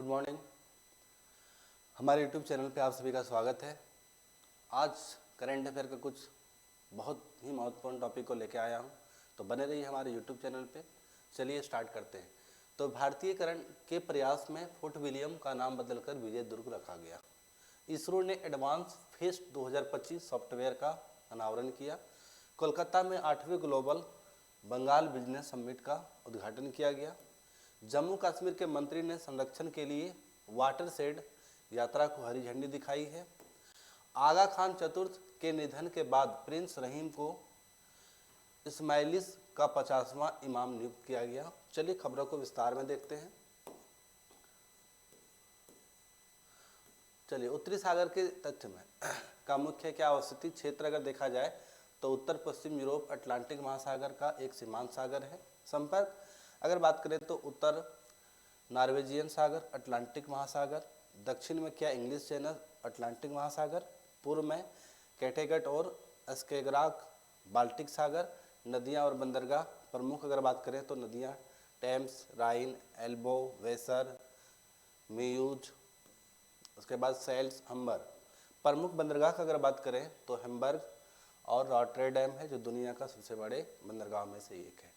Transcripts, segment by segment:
Good morning. हमारे YouTube channel पे आप सभी का स्वागत है। आज करंट अफेयर का कुछ बहुत ही महत्वपूर्ण टॉपिक को लेकर आया हूँ, तो बने रहिए हमारे यूट्यूब चैनल पे। चलिए स्टार्ट करते हैं। तो भारतीयकरण के प्रयास में फोर्ट विलियम का नाम बदलकर विजय दुर्ग रखा गया। इसरो ने एडवांस फेस्ट 2025 सॉफ्टवेयर का अनावरण किया। कोलकाता में 8वें ग्लोबल बंगाल बिजनेस समिट का उद्घाटन किया गया। जम्मू कश्मीर के मंत्री ने संरक्षण के लिए वाटर शेड यात्रा को हरी झंडी दिखाई है। आगा खान चतुर्थ के निधन के बाद प्रिंस रहीम को इस्माइलिस का 50वां इमाम नियुक्त किया गया। चलिए खबरों को विस्तार में देखते हैं। चलिए उत्तरी सागर के तथ्य में का मुख्य क्या अवस्थिति क्षेत्र अगर देखा जाए तो उत्तर पश्चिम यूरोप अटलांटिक महासागर का एक सीमांत सागर है। संपर्क अगर बात करें तो उत्तर नॉर्वेजियन सागर अटलांटिक महासागर, दक्षिण में क्या इंग्लिश चैनल अटलांटिक महासागर, पूर्व में कैटेगट और स्केगराक बाल्टिक सागर। नदियां और बंदरगाह प्रमुख अगर बात करें तो नदियां टेम्स, राइन, एल्बो, वेसर, मियूज, उसके बाद सेल्स, हम्बर। प्रमुख बंदरगाह का अगर बात करें तो हैम्बर्ग और रॉटरडैम है, जो दुनिया का सबसे बड़े बंदरगाह में से एक है।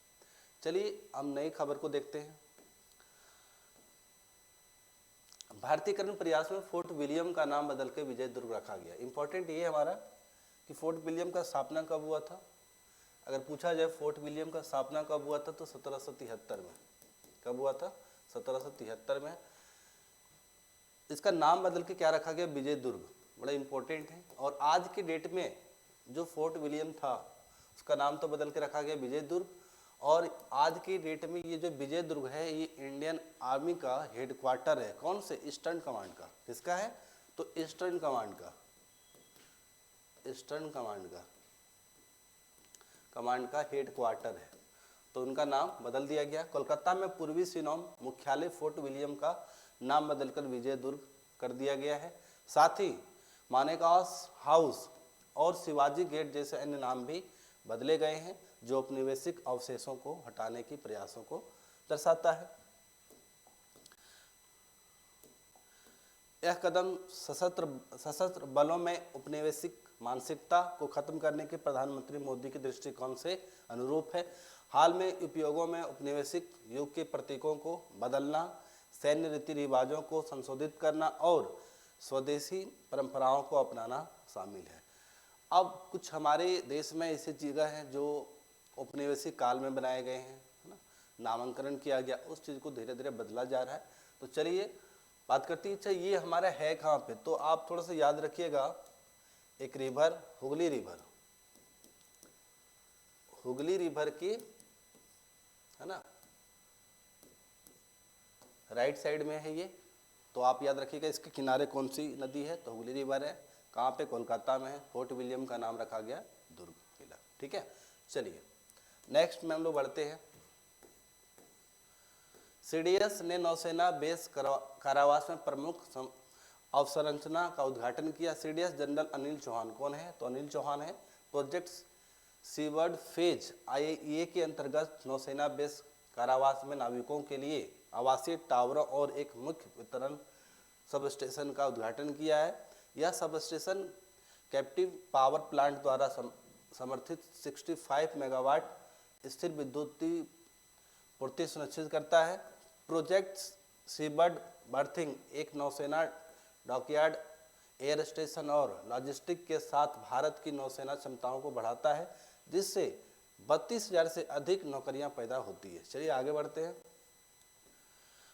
चलिए हम नई खबर को देखते हैं। भारतीयकरण प्रयास में फोर्ट विलियम का नाम बदल के विजय दुर्ग रखा गया। इंपॉर्टेंट ये हमारा कि फोर्ट विलियम का स्थापना कब हुआ था। अगर पूछा जाए फोर्ट विलियम का स्थापना कब हुआ था तो 1773 में। कब हुआ था? 1773 में। इसका नाम बदल के क्या रखा गया? विजय दुर्ग। बड़ा इंपॉर्टेंट है। और आज के डेट में जो फोर्ट विलियम था उसका नाम तो बदल के रखा गया विजय दुर्ग। और आज की डेट में ये जो विजय दुर्ग है ये इंडियन आर्मी का हेडक्वार्टर है। कौन से? ईस्टर्न कमांड का। किसका है? तो ईस्टर्न कमांड का। ईस्टर्न कमांड का हेडक्वार्टर है, तो उनका नाम बदल दिया गया। कोलकाता में पूर्वी सिनोम मुख्यालय फोर्ट विलियम का नाम बदलकर विजय दुर्ग कर दिया गया है। साथ ही मानेकशॉ हाउस और शिवाजी गेट जैसे अन्य नाम भी बदले गए हैं, जो औपनिवेशिक अवशेषों को हटाने की प्रयासों को दर्शाता है। यह कदम सशस्त्र बलों में औपनिवेशिक मानसिकता को खत्म करने के प्रधानमंत्री मोदी के दृष्टिकोण से अनुरूप है। हाल में उपयोगों में औपनिवेशिक युग के प्रतीकों को बदलना, सैन्य रीति रिवाजों को संशोधित करना और स्वदेशी परंपराओं को अपनाना शामिल है। अब कुछ हमारे देश में ऐसी चीज़ें हैं जो औपनिवेशिक काल में बनाए गए हैं, है ना, नामांकन किया गया, उस चीज़ को धीरे धीरे बदला जा रहा है। तो चलिए बात करती है। अच्छा, ये हमारा है कहाँ पे? तो आप थोड़ा सा याद रखिएगा, एक रिवर हुगली रिवर की, है ना, राइट साइड में है ये। तो आप याद रखिएगा इसके किनारे कौन सी नदी है? तो हुगली रिवर है। कहाँ पे? कोलकाता में है। फोर्ट विलियम का नाम रखा गया दुर्ग किला। ठीक है, चलिए नेक्स्ट में हम लोग बढ़ते हैं। सीडीएस ने नौसेना बेस कारावास में प्रमुख अवसंरचना का उद्घाटन किया। सीडीएस जनरल अनिल चौहान कौन है? तो अनिल चौहान है। प्रोजेक्ट सीवर्ड फेज आईएईए के अंतर्गत नौसेना बेस कारावास में नाविकों के लिए आवासीय टावरों और एक मुख्य वितरण सब स्टेशन का उद्घाटन किया है। यह sub station captive power plant द्वारा समर्थित 65 मेगावाट स्थिर विद्युत पूर्ति सुनिश्चित करता है। प्रोजेक्ट सीबर्ड बर्थिंग एक नौसेना डॉकयार्ड, एयर स्टेशन और लॉजिस्टिक के साथ भारत की नौसेना क्षमताओं को बढ़ाता है, जिससे 32,000 से अधिक नौकरियां पैदा होती है। चलिए आगे बढ़ते हैं।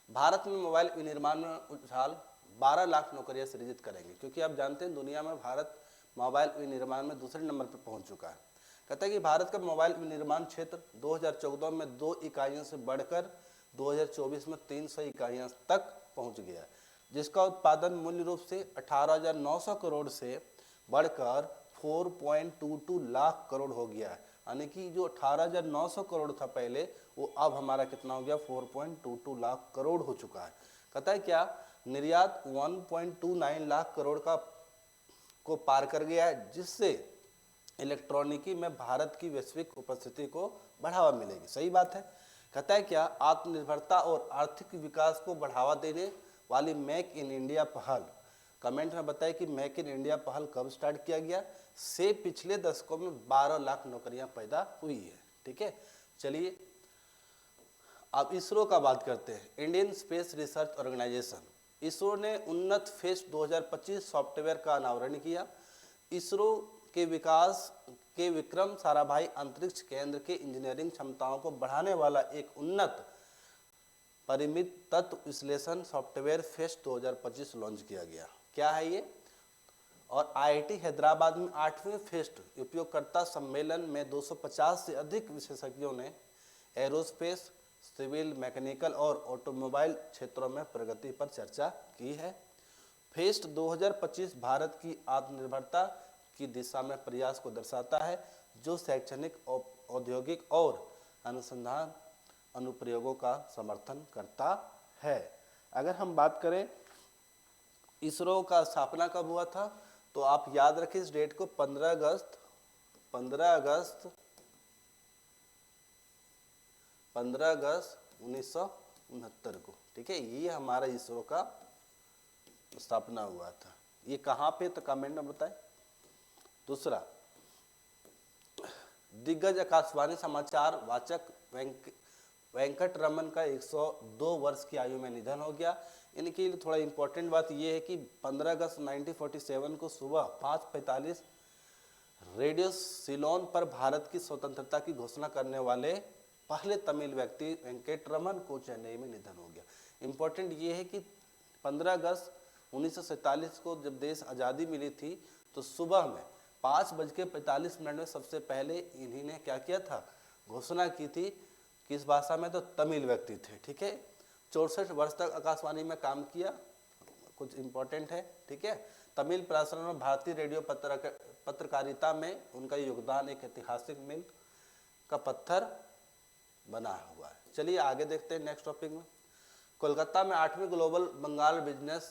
भारत में मोबाइल विनिर्माण में उछाल 12 लाख नौकरियां सृजित करेंगे, क्योंकि आप जानते हैं दुनिया में भारत मोबाइल विनिर्माण में दूसरे नंबर पर पहुंच चुका है। कहता है कि भारत का मोबाइल विनिर्माण क्षेत्र 2014 में 2 इकाइयों से बढ़कर 2024 में 300 इकाइयों तक पहुंच गया, जिसका उत्पादन मूल्य रूप से 18,900 करोड़ से बढ़कर 4.22 लाख करोड़ हो गया है। यानी कि जो 18,900 करोड़ था पहले, वो अब हमारा कितना हो गया? 4.22 लाख करोड़ हो चुका है। कहता है क्या? निर्यात 1.29 लाख करोड़ को पार कर गया है, जिससे इलेक्ट्रॉनिकी में भारत की वैश्विक उपस्थिति को बढ़ावा मिलेगी। सही बात है। कहता है क्या? आत्मनिर्भरता और आर्थिक विकास को बढ़ावा देने वाली मेक इन इंडिया पहल, कमेंट में बताएं कि मेक इन इंडिया पहल कब स्टार्ट किया गया, से पिछले दशकों में 12 लाख नौकरियां पैदा हुई है। ठीक है, चलिए अब इसरो का बात करते हैं। Indian Space Research Organisation, ISRO ने उन्नत फेस्ट 2025 सॉफ्टवेयर का अनावरण किया। इसरो के विकास के विक्रम साराभाई अंतरिक्ष केंद्र के इंजीनियरिंग क्षमताओं को बढ़ाने वाला एक उन्नत परिमित तत्व विश्लेषण सॉफ्टवेयर फेस्ट 2025 लॉन्च किया गया। क्या है ये? और आईआईटी हैदराबाद में 8वें फेस्ट उपयोगकर्ता सम्मेलन में 250 से अधिक विशेषज्ञों ने एरोस्पेस, सिविल, मैकेनिकल और ऑटोमोबाइल क्षेत्रों में प्रगति पर चर्चा की है। फेस्ट 2025 भारत की आत्मनिर्भरता की दिशा में प्रयास को दर्शाता है, जो शैक्षणिक, औद्योगिक और अनुसंधान अनुप्रयोगों का समर्थन करता है। अगर हम बात करें इसरो का स्थापना कब हुआ था, तो आप याद रखें इस डेट को 15 अगस्त 1969 को। ठीक है, ये हमारा इसरो का स्थापना हुआ था। ये कहाँ पे, तो कमेंट में बताएं। दूसरा, दिग्गज आकाशवाणी समाचार वाचक वेंकट रमन का 102 वर्ष की आयु में निधन हो गया। इनके लिए थोड़ा इंपॉर्टेंट बात यह है कि 15 अगस्त 1947 को सुबह 5:45 रेडियो सिलोन पर भारत की स्वतंत्रता की घोषणा करने वाले पहले तमिल व्यक्ति वेंकट रमन को चेन्नई में निधन हो गया। इंपॉर्टेंट ये है कि 15 अगस्त 1947 को जब देश आज़ादी मिली थी, तो सुबह में 5:45 में सबसे पहले इन्हीं ने क्या किया था, घोषणा की थी। किस भाषा में? तो तमिल व्यक्ति थे। ठीक है, 64 वर्ष तक आकाशवाणी में काम किया, कुछ इंपॉर्टेंट है। ठीक है, तमिल प्रसारण में भारतीय रेडियो पत्रकारिता में उनका योगदान एक ऐतिहासिक मील का पत्थर बना हुआ है। चलिए आगे देखते हैं नेक्स्ट टॉपिक में। कोलकाता में 8वें ग्लोबल बंगाल बिजनेस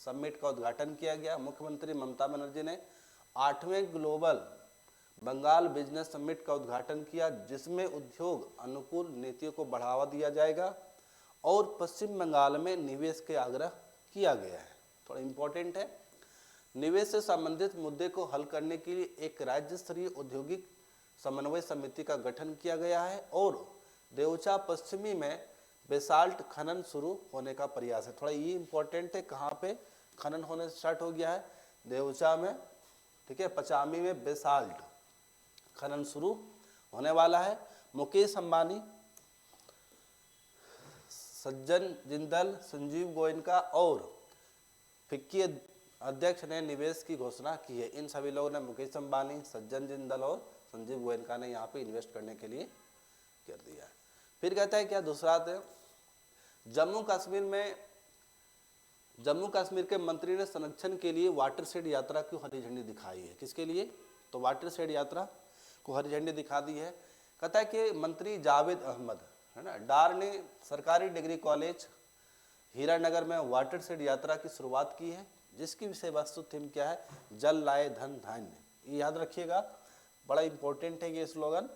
समिट का उद्घाटन किया गया। मुख्यमंत्री ममता बनर्जी ने 8वें ग्लोबल बंगाल बिजनेस समिट का उद्घाटन किया, जिसमें उद्योग अनुकूल नीतियों को बढ़ावा दिया जाएगा और पश्चिम बंगाल में निवेश के आग्रह किया गया है। थोड़ा इंपॉर्टेंट है, निवेश से संबंधित मुद्दे को हल करने के लिए एक राज्य स्तरीय औद्योगिक समन्वय समिति का गठन किया गया है और देवचा पश्चिमी में बेसाल्ट खनन शुरू होने का प्रयास है। थोड़ा ये इंपॉर्टेंट है, कहाँ पे खनन होने स्टार्ट हो गया है? देवचा में। ठीक है, पचामी में बेसाल्ट खनन शुरू होने वाला है। मुकेश अंबानी, सज्जन जिंदल, संजीव गोयनका और फिक्की अध्यक्ष ने निवेश की घोषणा की है। इन सभी लोगों ने, मुकेश अंबानी, सज्जन जिंदल और संजीव गोयनका ने यहाँ पे इन्वेस्ट करने के लिए कर दिया है। फिर कहता है क्या दूसरा है, जम्मू कश्मीर के मंत्री ने संरक्षण के लिए वाटरशेड यात्रा की हरी झंडी दिखाई है। किसके लिए? तो वाटरशेड यात्रा को हरी झंडी दिखा दी है। कहता है कि मंत्री जावेद अहमद, है ना, डार ने सरकारी डिग्री कॉलेज हीरानगर में वाटरशेड यात्रा की शुरुआत की है, जिसकी विषय वस्तु थीम क्या है? जल लाए धन धान्य। ये याद रखिएगा, बड़ा इंपॉर्टेंट है ये स्लोगन।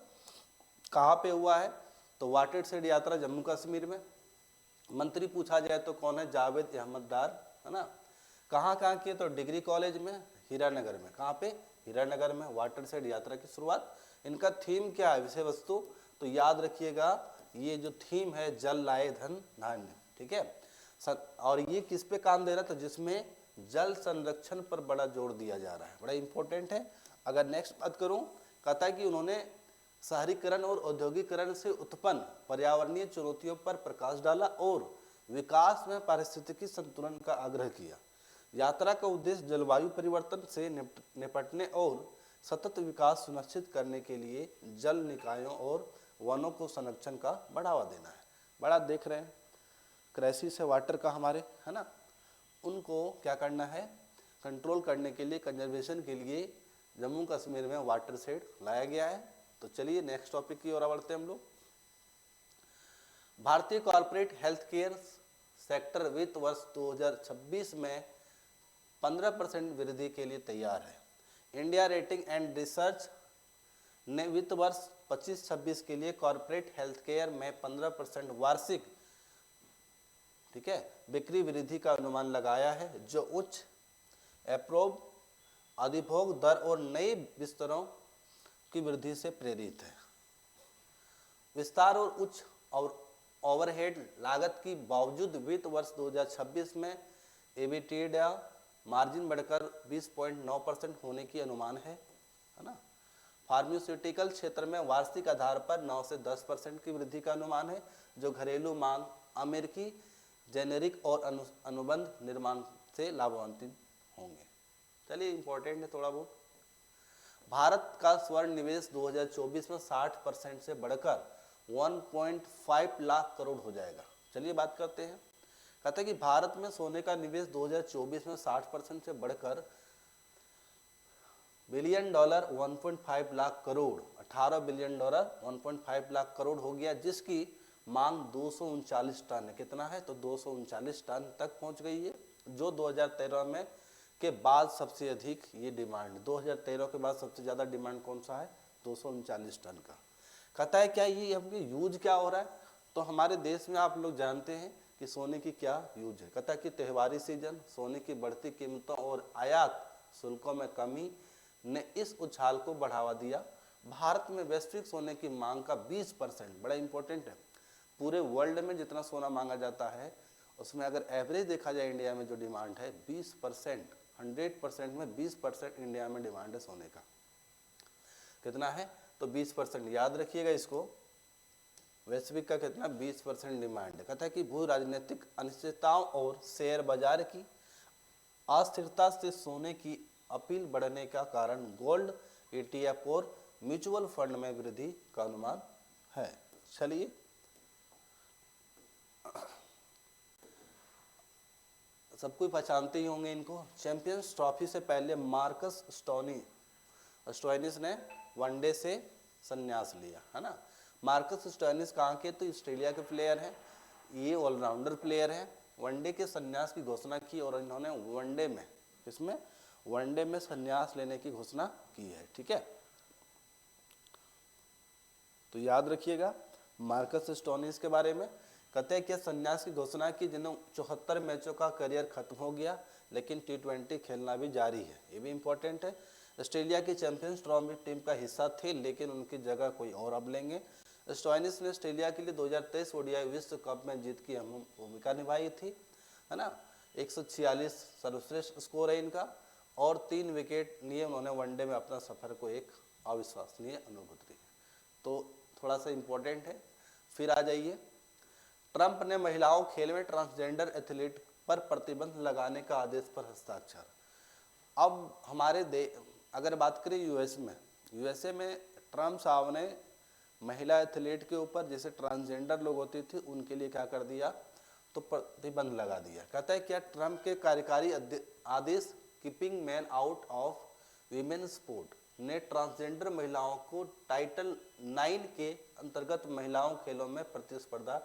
कहाँ पे हुआ है? तो वाटरशेड यात्रा जम्मू कश्मीर में। मंत्री पूछा जाए तो कौन है? जावेद अहमद डार, है ना। कहाँ किए? तो डिग्री कॉलेज में हीरानगर में। कहाँ पे? हीरानगर में वाटरशेड यात्रा की शुरुआत। इनका थीम क्या है, विषय वस्तु? तो याद रखिएगा, ये जो थीम है जल लाए धन धान्य। ठीक है, और ये किस पे काम दे रहा था? तो जिसमें जल संरक्षण पर बड़ा जोर दिया जा रहा है, बड़ा इंपॉर्टेंट है। अगर नेक्स्ट बात करूं, कहता है कि उन्होंने शहरीकरण और औद्योगिकरण से उत्पन्न पर्यावरणीय चुनौतियों पर प्रकाश डाला और विकास में पारिस्थितिकी संतुलन का आग्रह किया। यात्रा का उद्देश्य जलवायु परिवर्तन से निपटने और सतत विकास सुनिश्चित करने के लिए जल निकायों और वनों को संरक्षण का बढ़ावा देना है। बड़ा देख रहे हैं, क्राइसिस है वाटर का हमारे, है ना, उनको क्या करना है? कंट्रोल करने के लिए, कंजर्वेशन के लिए जम्मू कश्मीर में वाटरशेड लाया गया है। तो चलिए नेक्स्ट टॉपिक की ओर बढ़ते हैं हम लोग। भारतीय कॉर्पोरेट हेल्थ केयर सेक्टर वित्त वर्ष 2026 में 15% वृद्धि के लिए तैयार है। इंडिया रेटिंग एंड रिसर्च ने वित्त वर्ष 25-26 के लिए कॉर्पोरेट हेल्थ केयर में 15% वार्षिक, ठीक है, बिक्री वृद्धि का अनुमान लगाया है जो उच्च एप्रोब अधिभोग दर और नए बिस्तरों की वृद्धि से प्रेरित है। विस्तार और उच्च और ओवरहेड लागत की बावजूद वित्त वर्ष 2026 में एबिटेडा मार्जिन बढ़कर 20.9% होने की अनुमान है ना। फार्मास्यूटिकल क्षेत्र में वार्षिक आधार पर 9 से 10% की वृद्धि का अनुमान है, जो घरेलू मांग अमेरिकी जेनेरिक और अनुबंध निर्माण से लाभान्वित होंगे। चलिए इंपॉर्टेंट है थोड़ा बहुत। भारत का स्वर्ण निवेश 2024 में 60% से बढ़कर 1.5 लाख करोड़ हो जाएगा। चलिए बात करते हैं। कहते हैं कि भारत में सोने का निवेश 2024 में 60% से बढ़कर billion dollar 1.5 lakh crore 18 billion dollar 1.5 lakh crore हो गया, जिसकी मांग 239 टन है। कितना है? तो 239 टन तक पहुंच गई है, जो 2013 में के बाद सबसे अधिक ये डिमांड। 2013 के बाद सबसे ज़्यादा डिमांड कौन सा है? 239 टन का। कहता है क्या ये हमके यूज क्या हो रहा है? तो हमारे देश में आप लोग जानते हैं कि सोने की क्या यूज है। कहता है कि त्योहारी सीजन, सोने की बढ़ती कीमतों और आयात शुल्कों में कमी ने इस उछाल को बढ़ावा दिया। भारत में वैश्विक सोने की मांग का 20%, बड़ा इंपॉर्टेंट है, पूरे वर्ल्ड में जितना सोना मांगा जाता है उसमें अगर एवरेज देखा जाए इंडिया में जो डिमांड है 20%, 100% में 20% इंडिया में डिमांड है सोने का। कितना है? तो 20%, याद रखिएगा इसको। वैश्विक का कितना? 20% डिमांड है। कहता है कि भू राजनीतिक अनिश्चितताओं और शेयर बाजार की अस्थिरता से सोने की अपील बढ़ने का कारण गोल्ड ETF और म्यूचुअल फंड में वृद्धि का अनुमान है। चलिए सब कोई पहचानते ही होंगे इनको। चैंपियंस ट्रॉफी से पहले मार्कस स्टोइनिस ने वनडे से संन्यास लिया, है ना। मार्कस स्टोइनिस कहाँ के? तो ऑस्ट्रेलिया के प्लेयर हैं, ये ऑलराउंडर प्लेयर हैं। वनडे के संन्यास की घोषणा की और इन्होंने वनडे में, इसमें वनडे में संन्यास लेने की घोषणा की है। ठीक है, तो याद रखिएगा मार्कस स्टोइनिस के बारे में। कहते हैं कि संन्यास की घोषणा की, जिन्हों 74 मैचों का करियर खत्म हो गया, लेकिन T20 खेलना भी जारी है, ये भी इंपॉर्टेंट है। ऑस्ट्रेलिया की चैंपियंस ट्रॉफी टीम का हिस्सा थे, लेकिन उनकी जगह कोई और अब लेंगे। स्टोइनिस ने ऑस्ट्रेलिया के लिए 2023 ODI विश्व कप में जीत की अहम भूमिका निभाई थी, है ना। 146 सर्वश्रेष्ठ स्कोर है इनका और 3 विकेट लिए उन्होंने वनडे में अपना सफर को एक अविश्वसनीय अनुभूति है। तो थोड़ा सा इंपॉर्टेंट है। फिर आ जाइए, ट्रंप ने महिलाओं खेल में ट्रांसजेंडर एथलीट पर प्रतिबंध लगाने का आदेश पर हस्ताक्षर। अब हमारे अगर बात करें यूएसए में ट्रंप साहब ने महिला एथलीट के ऊपर, जैसे ट्रांसजेंडर लोग होती थी उनके लिए क्या कर दिया? तो प्रतिबंध लगा दिया। कहता है क्या ट्रंप के कार्यकारी आदेश keeping man out of women sport ने ट्रांसजेंडर महिलाओं को टाइटल 9 के अंतर्गत महिलाओं खेलों में प्रतिस्पर्धा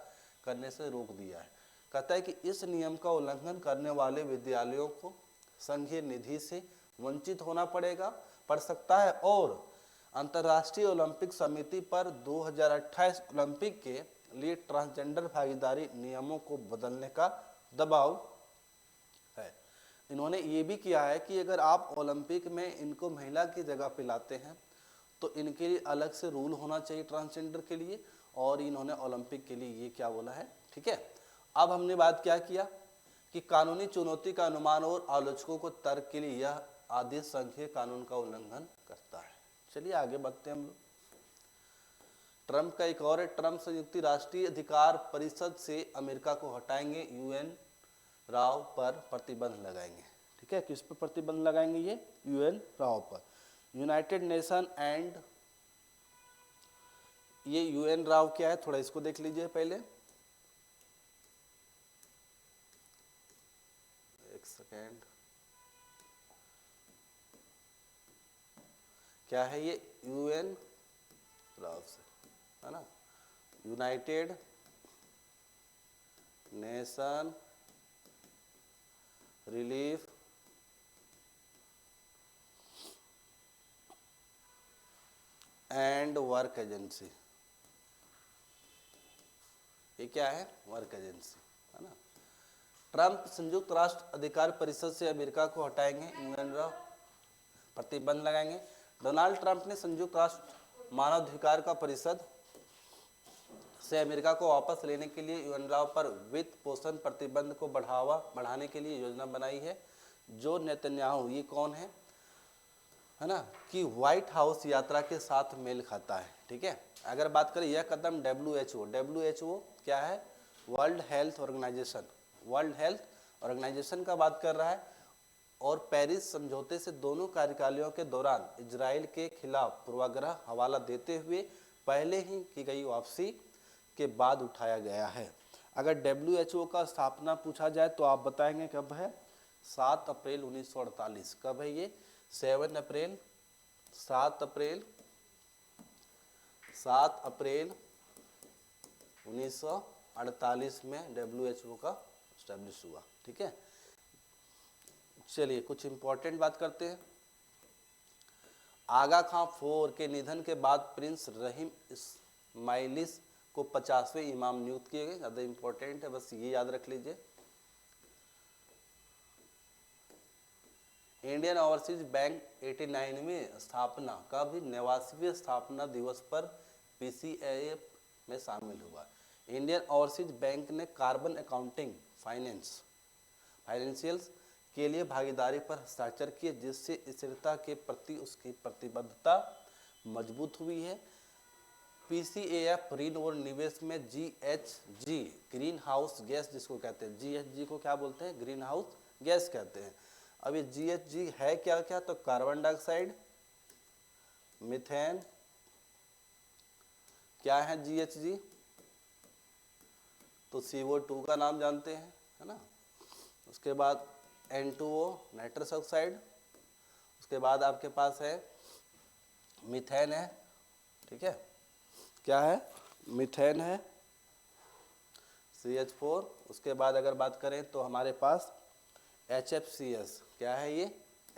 करने से रोक दिया है। कहता है कि इस नियम का उल्लंघन करने वाले विद्यालयों को संघीय निधि से वंचित होना पड़ सकता है और अंतर्राष्ट्रीय ओलंपिक समिति पर 2028 ओलंपिक के लिए ट्रांसजेंडर भागीदारी नियमों को बदलने का दबाव है। इन्होंने ये भी किया है कि अगर आप ओलंपिक में इनको महिला की जगह पे लाते हैं तो इनके लिए अलग से रूल होना चाहिए ट्रांसजेंडर के लिए, और इन्होंने ओलंपिक के लिए ये क्या बोला है। ठीक है, अब हमने बात क्या किया कि कानूनी चुनौती का अनुमान और आलोचकों को तर्क के लिए यह आदेश संघीय कानून का उल्लंघन करता है। चलिए आगे बढ़ते हैं हम लोग। ट्रंप का एक और है, ट्रंप संयुक्त राष्ट्रीय अधिकार परिषद से अमेरिका को हटाएंगे, UN राव पर प्रतिबंध लगाएंगे। ठीक है, किस पर प्रतिबंध लगाएंगे? ये UN राव पर। यूनाइटेड नेशन एंड, ये UN राव क्या है थोड़ा इसको देख लीजिए पहले, एक सेकेंड, क्या है ये? UN राव से, है ना, United nation relief and work agency. ये क्या है? वर्क एजेंसी, है ना। ट्रंप संयुक्त राष्ट्र अधिकार परिषद से अमेरिका को हटाएंगे, यूएन प्रतिबंध लगाएंगे। डोनाल्ड ट्रंप ने संयुक्त राष्ट्र मानवाधिकार का परिषद से अमेरिका को वापस लेने के लिए यूएन पर वित्त पोषण प्रतिबंध को बढ़ाने के लिए योजना बनाई है। जो नेतन्याहू, ये कौन है ना, कि व्हाइट हाउस यात्रा के साथ मेल खाता है। ठीक है, अगर बात करें यह कदम WHO क्या है, वर्ल्ड हेल्थ ऑर्गेनाइजेशन का बात कर रहा है, और पेरिस समझौते से दोनों कार्यकालों के दौरान इजराइल के खिलाफ पूर्वाग्रह हवाला देते हुए पहले ही की गई वापसी के बाद उठाया गया है। अगर WHO का स्थापना पूछा जाए तो आप बताएंगे कब है, 7 अप्रैल 1948। कब है ये, 7 अप्रैल 1948 में WHO का एस्टेब्लिश हुआ। ठीक है, चलिए कुछ इंपॉर्टेंट बात करते हैं। आगा खां फोर के निधन के बाद प्रिंस रहीम इस्माइलिस को 50वें इमाम नियुक्त किए गए। ज़्यादा इंपॉर्टेंट है, बस ये याद रख लीजिए। इंडियन ओवरसीज बैंक 89वीं स्थापना का भी 89वें स्थापना दिवस पर PCAF में शामिल हुआ। इंडियन ओवरसीज बैंक ने कार्बन अकाउंटिंग फाइनेंशियल्स के लिए भागीदारी पर हस्ताक्षर किए, जिससे स्थिरता के प्रति उसकी प्रतिबद्धता मजबूत हुई है। PCAF ऋण और निवेश में GHG ग्रीन हाउस गैस जिसको कहते हैं, GHG को क्या बोलते हैं, ग्रीन हाउस गैस कहते हैं। अब ये GHG है क्या क्या, तो कार्बन डाइऑक्साइड, मीथेन, क्या है GHG, तो CO2 का नाम जानते हैं, है ना। उसके बाद N2O नाइट्रस ऑक्साइड, उसके बाद आपके पास है मीथेन है। ठीक है, क्या है, मीथेन है, CH4। उसके बाद अगर बात करें तो हमारे पास HFCS, क्या है ये,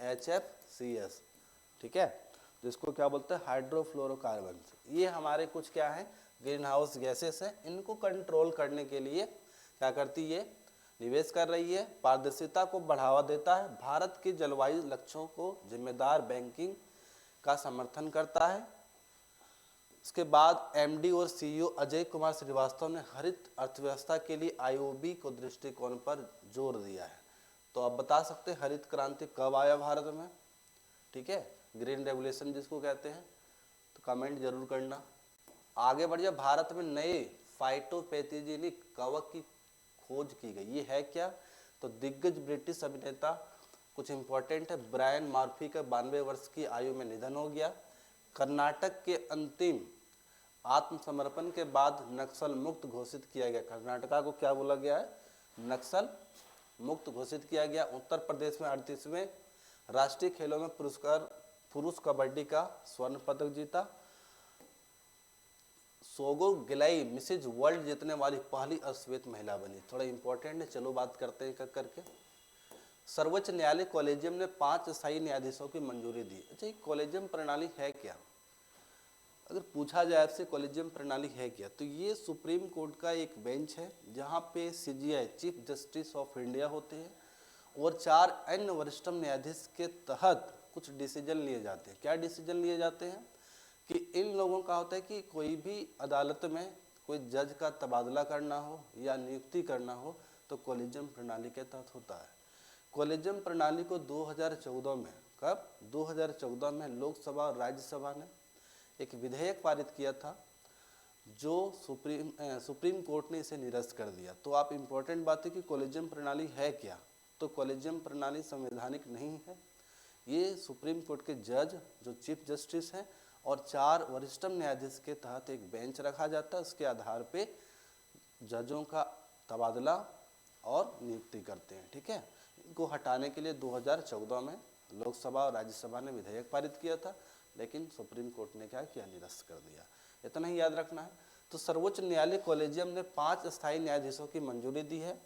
HFCS। ठीक है, जिसको क्या बोलते हैं, हाइड्रोफ्लोरोकार्बन। ये हमारे कुछ क्या है, ग्रीन हाउस गैसेस हैं। इनको कंट्रोल करने के लिए क्या करती है, निवेश कर रही है, पारदर्शिता को बढ़ावा देता है, भारत के जलवायु लक्ष्यों को जिम्मेदार बैंकिंग का समर्थन करता है। उसके बाद MD और CEO अजय कुमार श्रीवास्तव ने हरित अर्थव्यवस्था के लिए IOB को दृष्टिकोण पर जोर दिया है। तो आप बता सकते हैं हरित क्रांति कब आया भारत में। ठीक है, ग्रीन रेवोल्यूशन जिसको कहते हैं, तो कमेंट जरूर करना। आगे बढ़िए, भारत में नए फाइटोपैथोजेनिक कवक की खोज की गई। ये है क्या, तो दिग्गज ब्रिटिश अभिनेता, कुछ इंपॉर्टेंट है, ब्रायन मर्फी का 92 वर्ष की आयु में निधन हो गया। कर्नाटक के अंतिम आत्मसमर्पण के बाद नक्सल मुक्त घोषित किया गया। कर्नाटका को क्या बोला गया है, नक्सल मुक्त घोषित किया गया। उत्तर प्रदेश में 38वें राष्ट्रीय खेलों में पुरुष कबड्डी का स्वर्ण पदक जीता। सोगो गिलाई मिसेज वर्ल्ड जीतने वाली पहली अश्वेत महिला बनी। थोड़ा इंपॉर्टेंट है, चलो बात करते हैं करके। सर्वोच्च न्यायालय कॉलेजियम ने 5 स्थायी न्यायाधीशों की मंजूरी दी। अच्छा, ये कॉलेजियम प्रणाली है क्या, अगर पूछा जाए आपसे कॉलेजियम प्रणाली है क्या, तो ये सुप्रीम कोर्ट का एक बेंच है जहाँ पे CJI chief justice of India होते हैं और 4 अन्य वरिष्ठतम न्यायाधीश के तहत कुछ डिसीजन लिए जाते हैं। क्या डिसीजन लिए जाते हैं कि इन लोगों का होता है कि कोई भी अदालत में कोई जज का तबादला करना हो या नियुक्ति करना हो तो कॉलेजियम प्रणाली के तहत होता है। कॉलेजियम प्रणाली को 2014 में, कब, 2014 में लोकसभा और राज्यसभा ने एक विधेयक पारित किया था, जो सुप्रीम कोर्ट ने इसे निरस्त कर दिया। तो आप इम्पोर्टेंट बात है कि कॉलेजियम प्रणाली है क्या, तो कॉलेजियम प्रणाली संवैधानिक नहीं है। ये सुप्रीम कोर्ट के जज जो चीफ जस्टिस हैं और 4 वरिष्ठतम न्यायाधीश के तहत एक बेंच रखा जाता है, उसके आधार पे जजों का तबादला और नियुक्ति करते हैं। ठीक है, इनको हटाने के लिए 2014 में लोकसभा और राज्यसभा ने विधेयक पारित किया था, लेकिन सुप्रीम कोर्ट ने क्या किया, निरस्त कर दिया। इतना ही याद रखना है। तो सर्वोच्च न्यायालय कॉलेजियम ने 5 स्थायी न्यायाधीशों की मंजूरी दी है।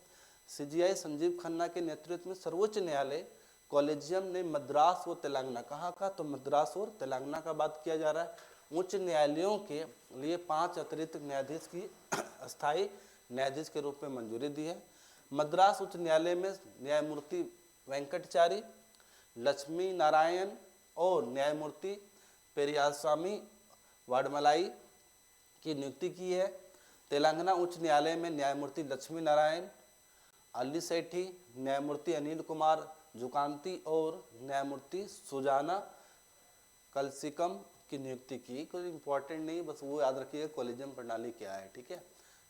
CJI संजीव खन्ना के नेतृत्व में सर्वोच्च न्यायालय कॉलेजियम ने मद्रास और तेलंगाना, कहाँ का, तो मद्रास और तेलंगाना का बात किया जा रहा है, उच्च न्यायालयों के लिए 5 अतिरिक्त न्यायाधीश की अस्थायी न्यायाधीश के रूप में मंजूरी दी है। मद्रास उच्च न्यायालय में न्यायमूर्ति वेंकटचारी, लक्ष्मी नारायण और न्यायमूर्ति पेरियास्वामी वाडमलाई की नियुक्ति की है। तेलंगाना उच्च न्यायालय में न्यायमूर्ति लक्ष्मी नारायण, अली सेठी, न्यायमूर्ति अनिल कुमार जुकांती और न्यायमूर्ति सुजाना कलसिकम की नियुक्ति की। कोई इंपॉर्टेंट नहीं, बस वो याद रखिएगा कॉलेजियम प्रणाली क्या है, ठीक है।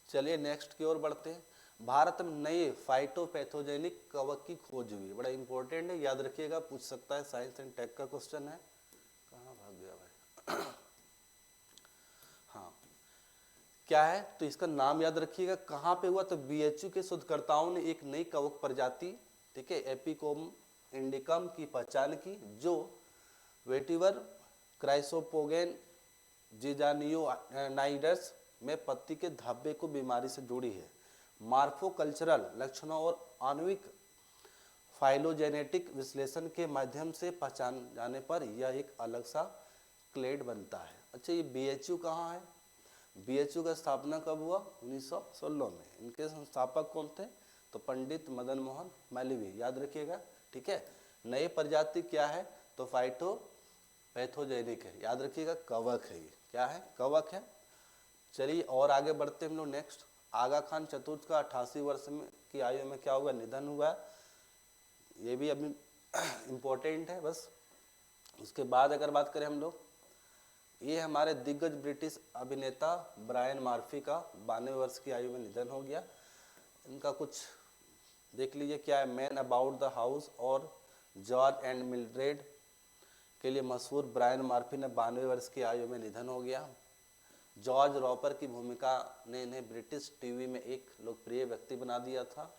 चलिए नेक्स्ट की ओर बढ़ते हैं। भारत में नए फाइटोपैथोजेनिक कवक की खोज हुई, बड़ा इंपॉर्टेंट है, याद रखिएगा, पूछ सकता है, साइंस एंड टेक का क्वेश्चन है। कहाँ भाग गया भाई? हाँ, क्या है तो इसका नाम याद रखिएगा। कहाँ पे हुआ तो बीएचयू के शोधकर्ताओं ने एक नई कवक प्रजाति, ठीक है, एपिकोम इंडिकम की पहचान की, जो वेटिवर क्राइसोपोगेन जिजानियोनाइडस में पत्ती के धब्बे को बीमारी से जुड़ी है। मार्फोकल्चरल लक्षणों और आणविक फाइलोजेनेटिक विश्लेषण के माध्यम से पहचान जाने पर यह एक अलग सा क्लेड बनता है। अच्छा, ये बीएचयू कहाँ है? बीएचयू का स्थापना कब हुआ? 1916 में। इनके संस्थापक कौन थे? तो पंडित मदन मोहन मालवीय, याद रखिएगा, ठीक है। नई प्रजाति क्या है? तो फाइटोपैथोजेनिक है, याद रखिएगा, कवक है ये, क्या है? कवक है। चलिए और आगे बढ़ते हैं हम लोग। नेक्स्ट, आगा खान चतुर्थ का 88 वर्ष में की आयु में क्या हुआ? निधन हुआ। ये भी अभी इम्पोर्टेंट है बस। उसके बाद अगर बात करें हम लोग, ये हमारे दिग्गज ब्रिटिश अभिनेता ब्रायन मार्फी का 92 वर्ष की आयु में निधन हो गया। इनका कुछ देख लीजिए क्या है। मैन अबाउट द हाउस और जॉर्ज एंड मिल्ड्रेड के लिए मशहूर ब्रायन मार्फी ने 92 वर्ष की आयु में निधन हो गया। जॉर्ज रॉपर की भूमिका ने इन्हें ब्रिटिश टीवी में एक लोकप्रिय व्यक्ति बना दिया था।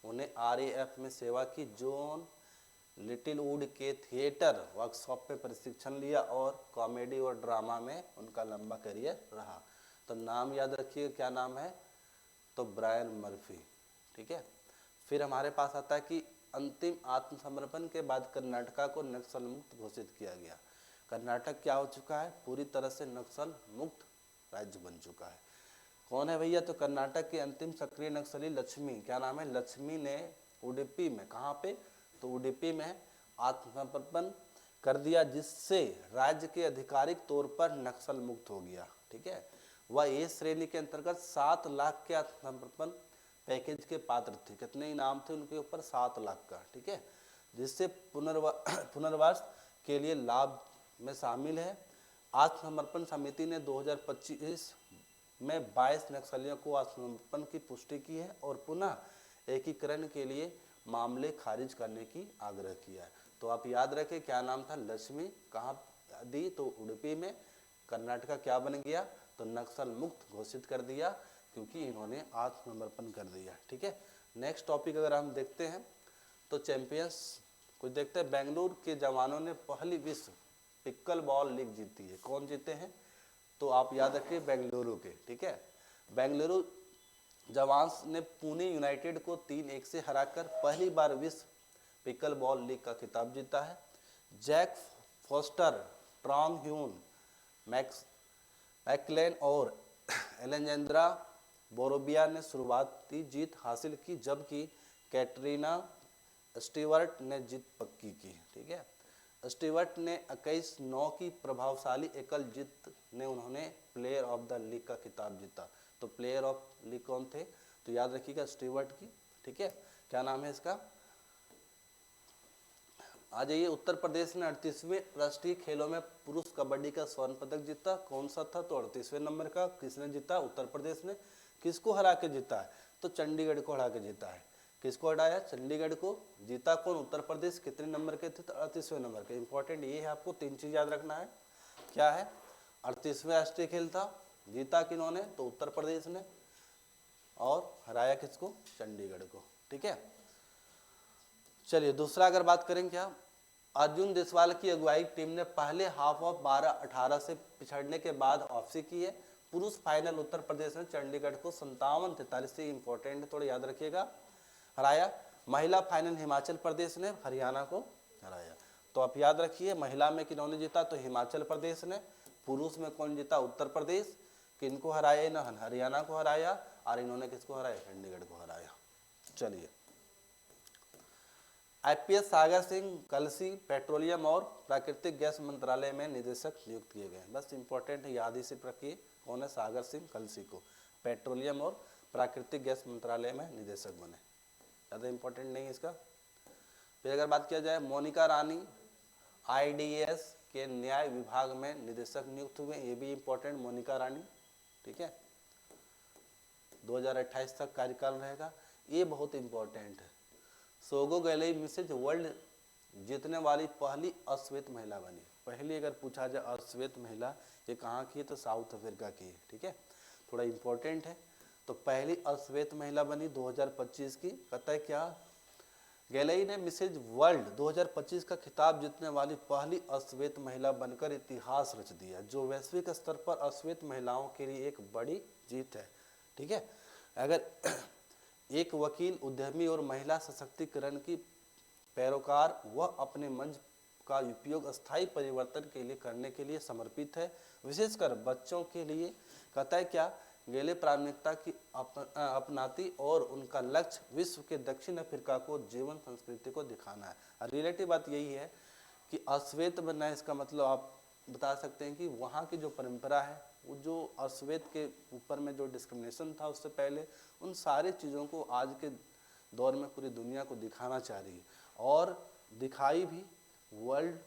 उन्हें आरएएफ में सेवा की, जॉन लिटिलवुड के थिएटर वर्कशॉप में प्रशिक्षण लिया और कॉमेडी और ड्रामा में उनका लंबा करियर रहा। तो नाम याद रखिए, क्या नाम है? तो ब्रायन मर्फी, ठीक है। फिर हमारे पास आता है कि अंतिम आत्मसमर्पण के बाद कर्नाटका को नक्सल मुक्त घोषित किया गया। कर्नाटक क्या हो चुका है? पूरी तरह से नक्सल मुक्त राज्य बन चुका है। कौन है भैया? तो कर्नाटक के अंतिम सक्रिय नक्सली लक्ष्मी, क्या नाम है? लक्ष्मी ने उडुपी में, कहाँ पे? तो उडुपी में आत्मसमर्पण कर दिया, जिससे राज्य के आधिकारिक तौर पर नक्सल मुक्त हो गया, ठीक है। वह ए श्रेणी के अंतर्गत 7 लाख के आत्मसमर्पण पैकेज के पात्र थे। कितने इनाम थे उनके ऊपर? 7 लाख का, ठीक है, जिससे पुनर्वास के लिए लाभ में शामिल है। आत्मसमर्पण समिति ने 2025 में 22 नक्सलियों को आत्मसमर्पण की पुष्टि की है और पुनः एकीकरण के लिए मामले खारिज करने की आग्रह किया है। तो आप याद रखें क्या नाम था? लक्ष्मी। कहाँ दी? तो उडुपी में। कर्नाटका क्या बन गया? तो नक्सल मुक्त घोषित कर दिया, क्योंकि इन्होंने आत्मसमर्पण कर दिया, ठीक है। नेक्स्ट टॉपिक अगर हम देखते हैं तो चैंपियंस कुछ देखते हैं। बेंगलुरु के जवानों ने पहली विश्व पिक्कल बॉल लीग जीती है। कौन जीते हैं? तो आप याद रखिए, बेंगलुरु के, ठीक है। बेंगलुरु जवान्स ने पुणे यूनाइटेड को 3-1 से हराकर पहली बार विश्व पिकल बॉल लीग का खिताब जीता है। जैक फोस्टर, ट्रॉन्ग ह्यून, मैकलेन और एलेजेंड्रा बोरोबिया ने शुरुआती जीत हासिल की, जबकि कैटरीना स्टीवर्ट ने जीत पक्की की, ठीक है। स्टीवर्ट ने 21-9 की प्रभावशाली एकल जीत ने उन्होंने प्लेयर ऑफ द लीग का खिताब जीता। तो प्लेयर ऑफ लीग कौन थे? तो याद रखिएगा स्टीवर्ट की, ठीक है। क्या नाम है इसका? आ जाइए। उत्तर प्रदेश ने 38वें राष्ट्रीय खेलों में पुरुष कबड्डी का स्वर्ण पदक जीता। कौन सा था? तो 38वें नंबर का। किसने जीता? उत्तर प्रदेश ने। किसको हरा के जीता है? तो चंडीगढ़ को हरा के जीता है। किसको हटाया? चंडीगढ़ को। जीता कौन? उत्तर प्रदेश। कितने नंबर के थे? तो 38वें नंबर के। इंपॉर्टेंट ये है, आपको 3 चीज याद रखना है। क्या है? 38वें राष्ट्रीय खेल था, जीता किन्होंने? तो उत्तर प्रदेश ने, और हराया किसको? चंडीगढ़ को, ठीक है। चलिए दूसरा अगर बात करें, क्या अर्जुन देसवाल की अगुवाई टीम ने पहले हाफ ऑफ 12-18 से पिछड़ने के बाद वापसी की है। पुरुष फाइनल उत्तर प्रदेश ने चंडीगढ़ को 57-43 से, इंपॉर्टेंट थोड़ा याद रखिएगा, हराया। महिला फाइनल हिमाचल प्रदेश ने हरियाणा को हराया। तो आप याद रखिए, महिला में किन्होंने जीता? तो हिमाचल प्रदेश ने। पुरुष में कौन जीता? उत्तर प्रदेश। किनको हराया? ना हरियाणा को हराया, और इन्होंने किसको हराया? चंडीगढ़ को हराया। चलिए, आईपीएस सागर सिंह कलसी पेट्रोलियम और प्राकृतिक गैस मंत्रालय में निदेशक नियुक्त किए गए। बस इंपॉर्टेंट है, याद ही सिर्फ रखिए कौन है, सागर सिंह कलसी को पेट्रोलियम और प्राकृतिक गैस मंत्रालय में निदेशक बने, ज़्यादा इंपॉर्टेंट नहीं है इसका। फिर अगर बात किया जाए, मोनिका रानी आईडीएस के न्याय विभाग में निदेशक नियुक्त हुए, ये भी इंपॉर्टेंट, मोनिका रानी, ठीक है, 2028 तक कार्यकाल रहेगा, ये बहुत इंपॉर्टेंट है। सोगो गैलई मिसेज वर्ल्ड जीतने वाली पहली अश्वेत महिला बनी। पहली अगर पूछा जाए अश्वेत महिला ये कहाँ की है, तो साउथ अफ्रीका की है, ठीक है, थोड़ा इंपॉर्टेंट है। तो पहली अश्वेत महिला बनी 2025 की। कहता है क्या, गैलई ने मिसेज वर्ल्ड 2025 का खिताब जीतने वाली पहली अश्वेत महिला बनकर इतिहास रच दिया, जो वैश्विक स्तर पर अश्वेत महिलाओं के लिए एक बड़ी जीत है, ठीक है। अगर एक वकील, उद्यमी और महिला सशक्तिकरण की पैरोकार, वह अपने मंच का उपयोग अस्थायी परिवर्तन के लिए करने के लिए समर्पित है, विशेषकर बच्चों के लिए। कहता है क्या, गैले प्रामाणिकता की अपनाती और उनका लक्ष्य विश्व के दक्षिण अफ्रीका को जीवन संस्कृति को दिखाना है। रिलेटिव बात यही है कि अश्वेत बनना है, इसका मतलब आप बता सकते हैं कि वहाँ की जो परंपरा है, वो जो अश्वेत के ऊपर में जो डिस्क्रिमिनेशन था उससे पहले, उन सारी चीज़ों को आज के दौर में पूरी दुनिया को दिखाना चाह रही है, और दिखाई भी, वर्ल्ड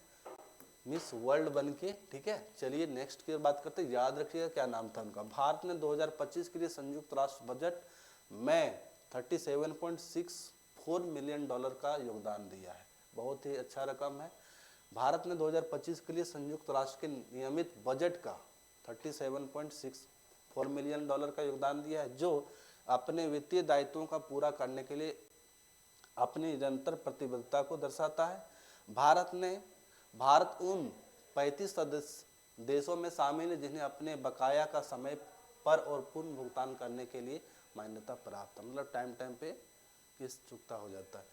मिस वर्ल्ड बन के, ठीक है। चलिए नेक्स्ट की बात करते हैं, याद रखिएगा क्या नाम था उनका। भारत ने 2025 के लिए संयुक्त राष्ट्र बजट में $37.64 मिलियन का योगदान दिया है, बहुत ही अच्छा रकम है। भारत ने 2025 के लिए संयुक्त राष्ट्र के नियमित बजट का $37.64 मिलियन का योगदान दिया है, जो अपने वित्तीय दायित्वों का पूरा करने के लिए अपनी निरंतर प्रतिबद्धता को दर्शाता है। भारत उन 35 सदस्य देशों में शामिल है जिन्हें अपने बकाया का समय पर और पूर्ण भुगतान करने के लिए मान्यता प्राप्त है, मतलब टाइम पे किस्त चुकता हो जाता है।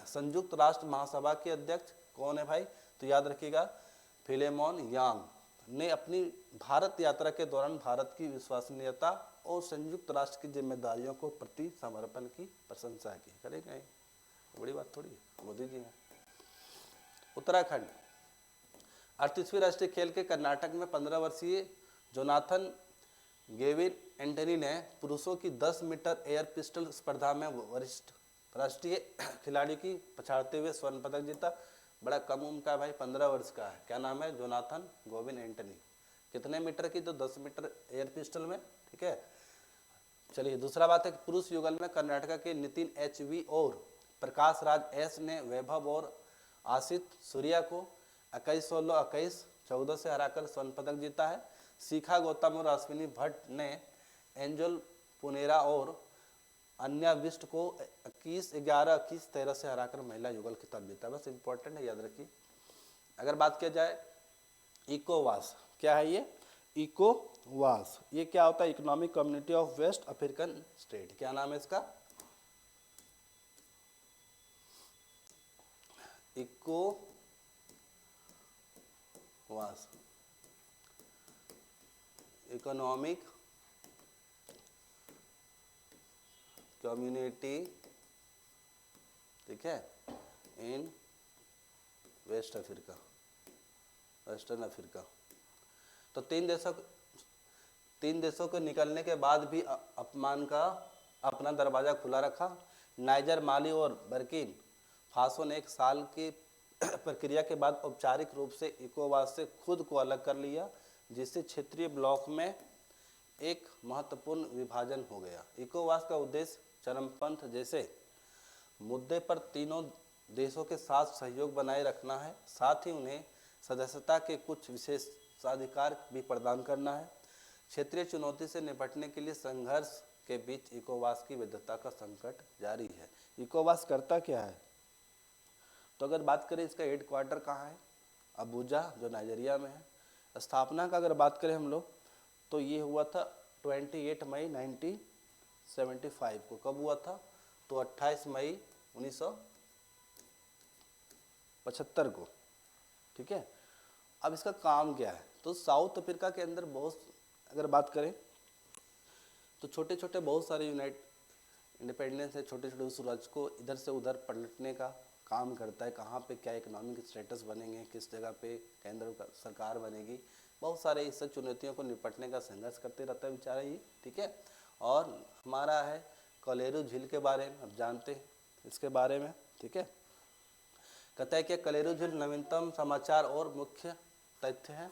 संयुक्त राष्ट्र महासभा के अध्यक्ष कौन है भाई, तो याद रखिएगा फिलेमोन यांग ने अपनी भारत यात्रा के दौरान भारत की विश्वसनीयता और संयुक्त राष्ट्र की जिम्मेदारियों को प्रति समर्पण की प्रशंसा की। करेंगे, बड़ी बात थोड़ी है, मोदी जी हैं। उत्तराखंड 38वीं राष्ट्रीय खेल के कर्नाटक में 15 वर्षीय जोनाथन गेविन एंटनी ने पुरुषों की 10 मीटर एयर पिस्टल स्पर्धा में वरिष्ठ राष्ट्रीय खिलाड़ी की पछाड़ते हुए स्वर्ण पदक जीता। बड़ा कम उम्र का भाई, 15 वर्ष का है, क्या नाम है, जोनाथन गोविन एंटनी। कितने मीटर की, तो 10 मीटर एयर पिस्टल में, ठीक है। चलिए दूसरा बात है कि पुरुष युगल में कर्नाटक के नितिन HV और प्रकाश राज S ने वैभव और आशित सूर्या को 21-16, 21-14 से हराकर स्वर्ण पदक जीता है। शिखा गौतम और अश्विनी भट्ट ने एंजल पुनेरा और अन्या विष्ट को 21-11, 21-13 से हराकर महिला युगल खिताब जीता। बस इंपॉर्टेंट है, याद रखिए। अगर बात किया जाए इकोवास, क्या है ये, इकोवास, ये क्या होता है, economic community of West African state, क्या नाम है इसका, इकोवास, इकोनॉमिक कम्युनिटी, ठीक है, in West Africa, western Africa. तो तीन देशों के निकलने के बाद भी अपमान का अपना दरवाजा खुला रखा। नाइजर, माली और बर्किन फासो ने 1 साल की प्रक्रिया के बाद औपचारिक रूप से इकोवास से खुद को अलग कर लिया, जिससे क्षेत्रीय ब्लॉक में एक महत्वपूर्ण विभाजन हो गया। इकोवास का उद्देश्य चरमपंथ जैसे मुद्दे पर तीनों देशों के साथ सहयोग बनाए रखना है, साथ ही उन्हें सदस्यता के कुछ विशेषाधिकार भी प्रदान करना है। क्षेत्रीय चुनौती से निपटने के लिए संघर्ष के बीच इकोवास की वैधता का संकट जारी है। इकोवास करता क्या है, तो अगर बात करें इसका हेडक्वार्टर कहाँ है, अबूजा, जो नाइजीरिया में है। स्थापना का अगर बात करें हम लोग, तो ये हुआ था 28 मई 1975 को। कब हुआ था, तो 28 मई 1975 को, ठीक है। अब इसका काम क्या है, तो साउथ अफ्रीका के अंदर बहुत, अगर बात करें तो छोटे छोटे बहुत सारे इंडिपेंडेंस है छोटे छोटे सूरज को इधर से उधर पलटने का काम करता है, कहाँ पे क्या इकोनॉमिक स्टेटस बनेंगे, किस जगह पे केंद्र का सरकार बनेगी, बहुत सारे इस सब चुनौतियों को निपटने का संघर्ष करते रहता है बेचारा ये, ठीक है। और हमारा है कलेरू झील के बारे में, अब जानते हैं इसके बारे में, ठीक है। कहता है कि कलेरू झील नवीनतम समाचार और मुख्य तथ्य है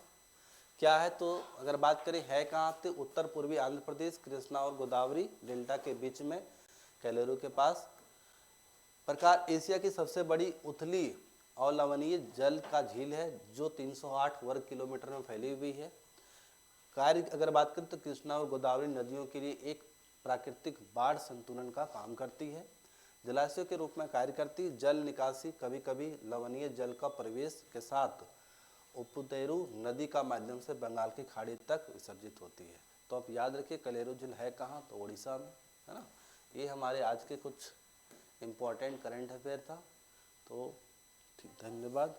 क्या है, तो अगर बात करें है कहाँ, तो उत्तर पूर्वी आंध्र प्रदेश कृष्णा और गोदावरी डेल्टा के बीच में कलेरू के पास। प्रकार एशिया की सबसे बड़ी उथली और लवणीय जल का झील है जो 308 वर्ग किलोमीटर में फैली हुई है। कार्य अगर बात करें तो कृष्णा और गोदावरी नदियों के लिए एक प्राकृतिक बाढ़ संतुलन का काम करती है, जलाशयों के रूप में कार्य करती है। जल निकासी कभी कभी लवणीय जल का प्रवेश के साथ उपुतेरू नदी का माध्यम से बंगाल की खाड़ी तक विसर्जित होती है। तो आप याद रखिए कलेरू झील है कहाँ, तो उड़ीसा में, है ना। ये हमारे आज के कुछ इम्पोर्टेंट करंट अफेयर था। तो ठीक, धन्यवाद।